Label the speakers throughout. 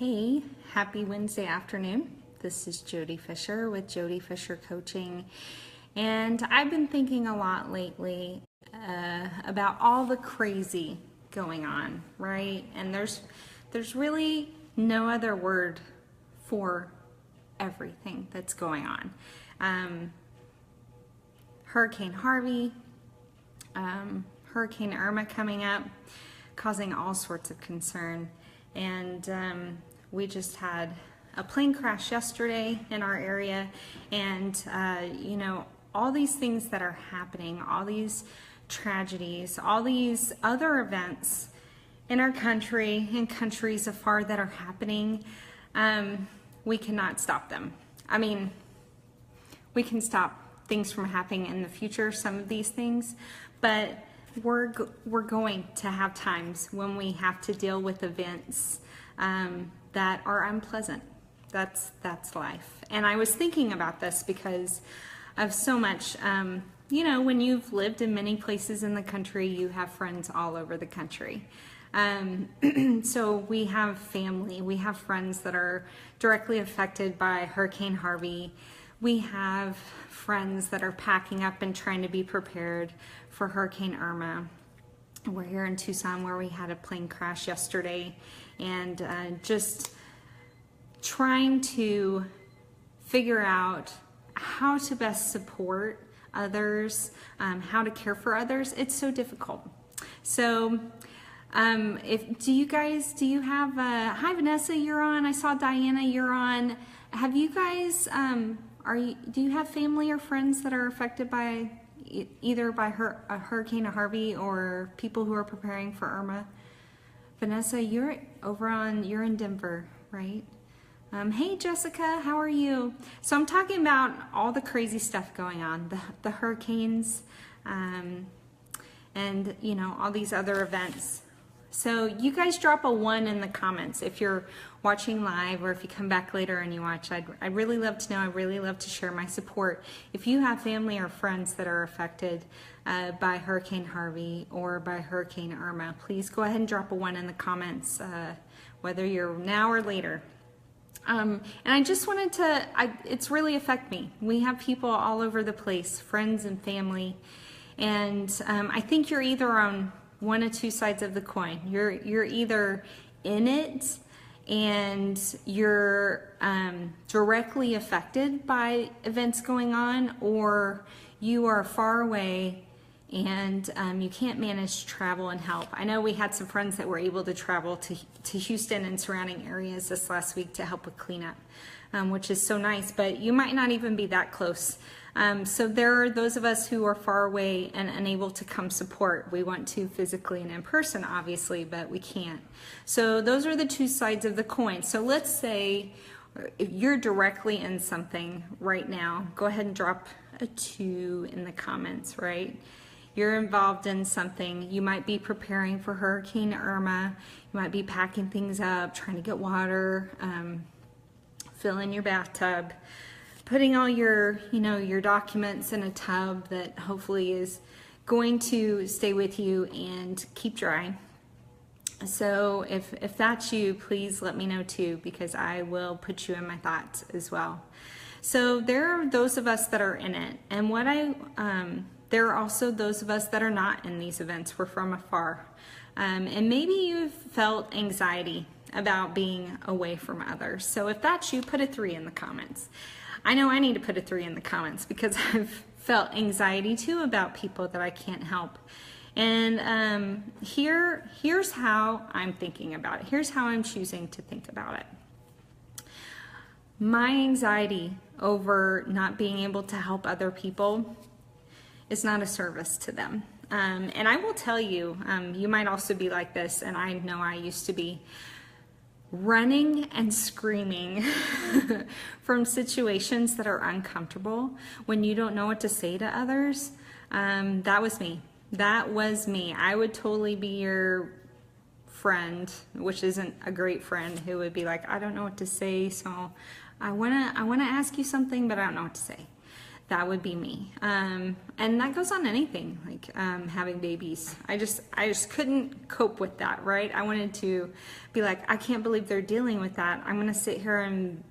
Speaker 1: Hey, happy Wednesday afternoon. This is Jody Fisher with Jody Fisher Coaching, and I've been thinking a lot lately about all the crazy going on, right? And there's really no other word for everything that's going on. Hurricane Harvey, Hurricane Irma coming up, causing all sorts of concern. And we just had a plane crash yesterday in our area, and all these things that are happening, all these tragedies, all these other events in our country and countries afar that are happening, we cannot stop them. I mean, we can stop things from happening in the future, some of these things, but we're going to have times when we have to deal with events that are unpleasant. That's life. And I was thinking about this because of so much, when you've lived in many places in the country, you have friends all over the country. So we have family, we have friends that are directly affected by Hurricane Harvey. We have friends that are packing up and trying to be prepared for Hurricane Irma. We're here in Tucson where we had a plane crash yesterday, and just trying to figure out how to best support others, how to care for others. It's so difficult. So do you have, hi Vanessa, you're on. I saw Diana, you're on. Have you guys, do you have family or friends that are affected by either by Hurricane Harvey or people who are preparing for Irma? Vanessa, you're in Denver, right? Hey Jessica, how are you? So I'm talking about all the crazy stuff going on, the hurricanes, and all these other events. So you guys drop a 1 in the comments if you're watching live, or if you come back later and you watch. I'd really love to know. I'd really love to share my support. If you have family or friends that are affected by Hurricane Harvey or by Hurricane Irma, please go ahead and drop a 1 in the comments, whether you're now or later. And I just wanted to, it's really affected me. We have people all over the place, friends and family, and I think you're either on one of two sides of the coin. You're either in it and you're directly affected by events going on, or you are far away and you can't manage to travel and help. I know we had some friends that were able to travel to Houston and surrounding areas this last week to help with cleanup, which is so nice, but you might not even be that close. So there are those of us who are far away and unable to come support. We want to physically and in person, obviously, but we can't. So those are the two sides of the coin. So let's say if you're directly in something right now, go ahead and drop a 2 in the comments, right? You're involved in something. You might be preparing for Hurricane Irma. You might be packing things up, trying to get water, filling your bathtub, putting all your documents in a tub that hopefully is going to stay with you and keep dry. So if that's you, please let me know too, because I will put you in my thoughts as well. So there are those of us that are in it, and there are also those of us that are not in these events. We're from afar. And maybe you've felt anxiety about being away from others. So if that's you, put a 3 in the comments. I know I need to put a 3 in the comments because I've felt anxiety too about people that I can't help. And here's how I'm thinking about it. Here's how I'm choosing to think about it. My anxiety over not being able to help other people is not a service to them. And I will tell you, you might also be like this, and I know I used to be, running and screaming from situations that are uncomfortable when you don't know what to say to others. That was me. That was me. I would totally be your friend, which isn't a great friend, who would be like, I don't know what to say, so I wanna ask you something, but I don't know what to say. that would be me. And that goes on anything, like having babies. I just couldn't cope with that, right? I wanted to be like, I can't believe they're dealing with that. I'm gonna sit here and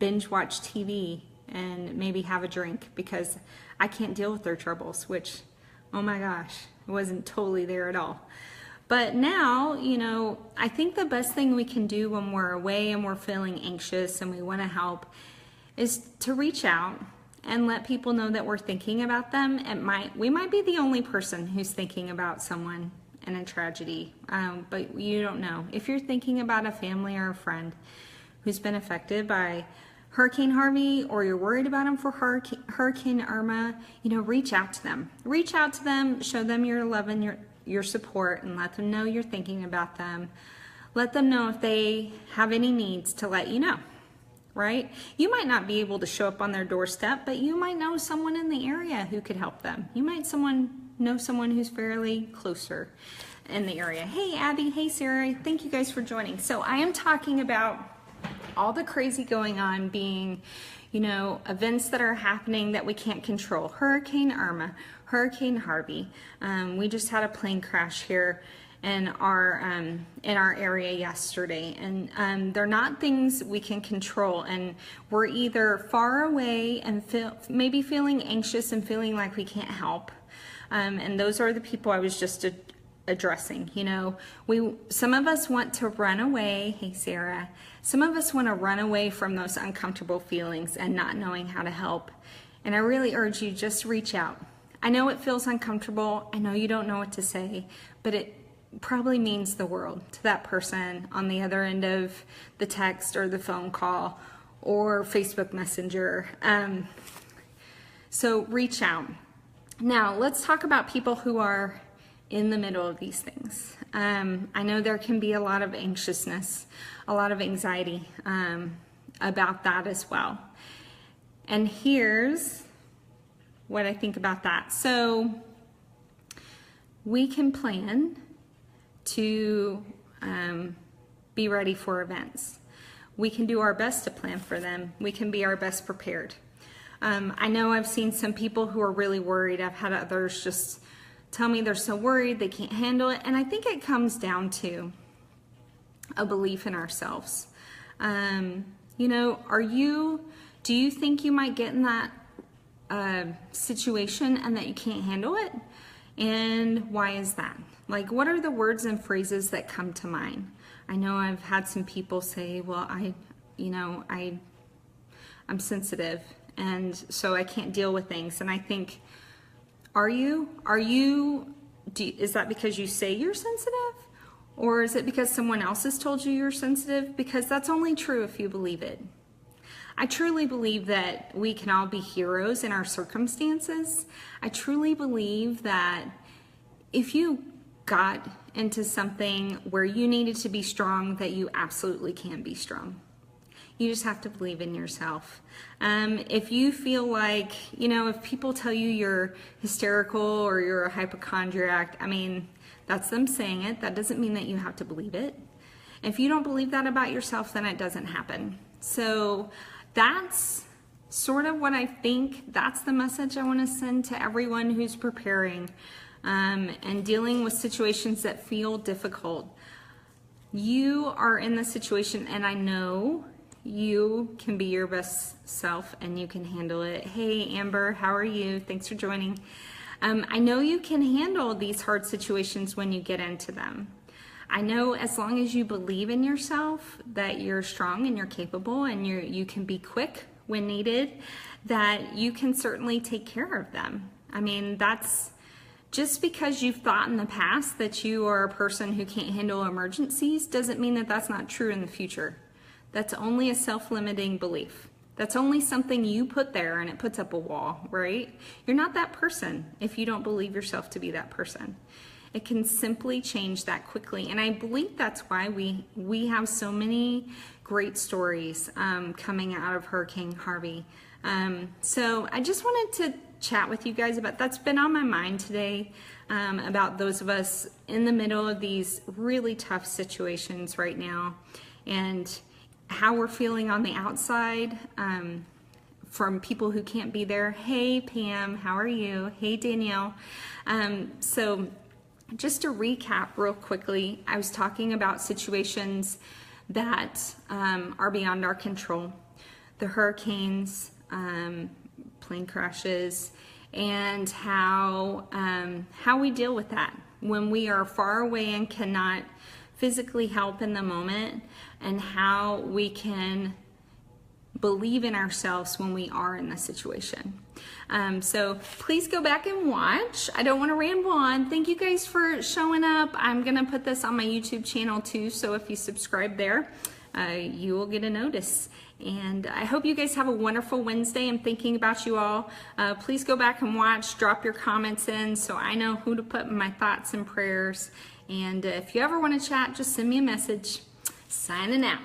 Speaker 1: binge watch TV and maybe have a drink because I can't deal with their troubles, which, oh my gosh, it wasn't totally there at all. But now, you know, I think the best thing we can do when we're away and we're feeling anxious and we want to help is to reach out and let people know that we're thinking about them. We might be the only person who's thinking about someone in a tragedy, but you don't know. If you're thinking about a family or a friend who's been affected by Hurricane Harvey, or you're worried about them for Hurricane Irma, you know, reach out to them. Reach out to them, show them your love and your support, and let them know you're thinking about them. Let them know if they have any needs to let you know, right? You might not be able to show up on their doorstep, but you might know someone in the area who could help them. You might know someone who's fairly closer in the area. Hey, Abby. Hey, Sarah. Thank you guys for joining. So I am talking about all the crazy going on being, you know, events that are happening that we can't control. Hurricane Irma, Hurricane Harvey. We just had a plane crash here in our area yesterday, and they're not things we can control, and we're either far away and maybe feeling anxious and feeling like we can't help, and those are the people I was just addressing. You know, some of us want to run away. Hey, Sarah. Some of us want to run away from those uncomfortable feelings and not knowing how to help. And I really urge you, just reach out. I know it feels uncomfortable. I know you don't know what to say, but it probably means the world to that person on the other end of the text or the phone call or Facebook Messenger. So reach out. Now, let's talk about people who are in the middle of these things. I know there can be a lot of anxiousness, a lot of anxiety about that as well. And here's what I think about that. So we can plan to be ready for events. We can do our best to plan for them. We can be our best prepared. I know I've seen some people who are really worried. I've had others just tell me they're so worried they can't handle it. And I think it comes down to a belief in ourselves. You know, do you think you might get in that situation and that you can't handle it? And why is that? Like, what are the words and phrases that come to mind? I know I've had some people say, well, I'm sensitive, and so I can't deal with things. And I think, is that because you say you're sensitive? Or is it because someone else has told you you're sensitive? Because that's only true if you believe it. I truly believe that we can all be heroes in our circumstances. I truly believe that if you got into something where you needed to be strong, that you absolutely can be strong. You just have to believe in yourself. If you feel like, you know, if people tell you you're hysterical or you're a hypochondriac, I mean, that's them saying it. That doesn't mean that you have to believe it. If you don't believe that about yourself, then it doesn't happen. So that's sort of what I think. That's the message I want to send to everyone who's preparing and dealing with situations that feel difficult. You are in the situation, and I know you can be your best self and you can handle it. Hey, Amber, how are you? Thanks for joining. I know you can handle these hard situations when you get into them. I know as long as you believe in yourself that you're strong and you're capable and you can be quick when needed, that you can certainly take care of them. I mean, that's just because you've thought in the past that you are a person who can't handle emergencies doesn't mean that that's not true in the future. That's only a self-limiting belief. That's only something you put there and it puts up a wall, right? You're not that person if you don't believe yourself to be that person. It can simply change that quickly. And I believe that's why we have so many great stories coming out of Hurricane Harvey. So I just wanted to chat with you guys about that's been on my mind today, about those of us in the middle of these really tough situations right now and how we're feeling on the outside from people who can't be there. Hey Pam, how are you? Hey Danielle. So just to recap real quickly, I was talking about situations that are beyond our control. The hurricanes, plane crashes, and how we deal with that when we are far away and cannot physically help in the moment, and how we can believe in ourselves when we are in the situation. So please go back and watch. I don't want to ramble on. Thank you guys for showing up. I'm going to put this on my YouTube channel too, so if you subscribe there, you will get a notice. And I hope you guys have a wonderful Wednesday. I'm thinking about you all. Please go back and watch. Drop your comments in so I know who to put in my thoughts and prayers. And if you ever want to chat, just send me a message. Signing out.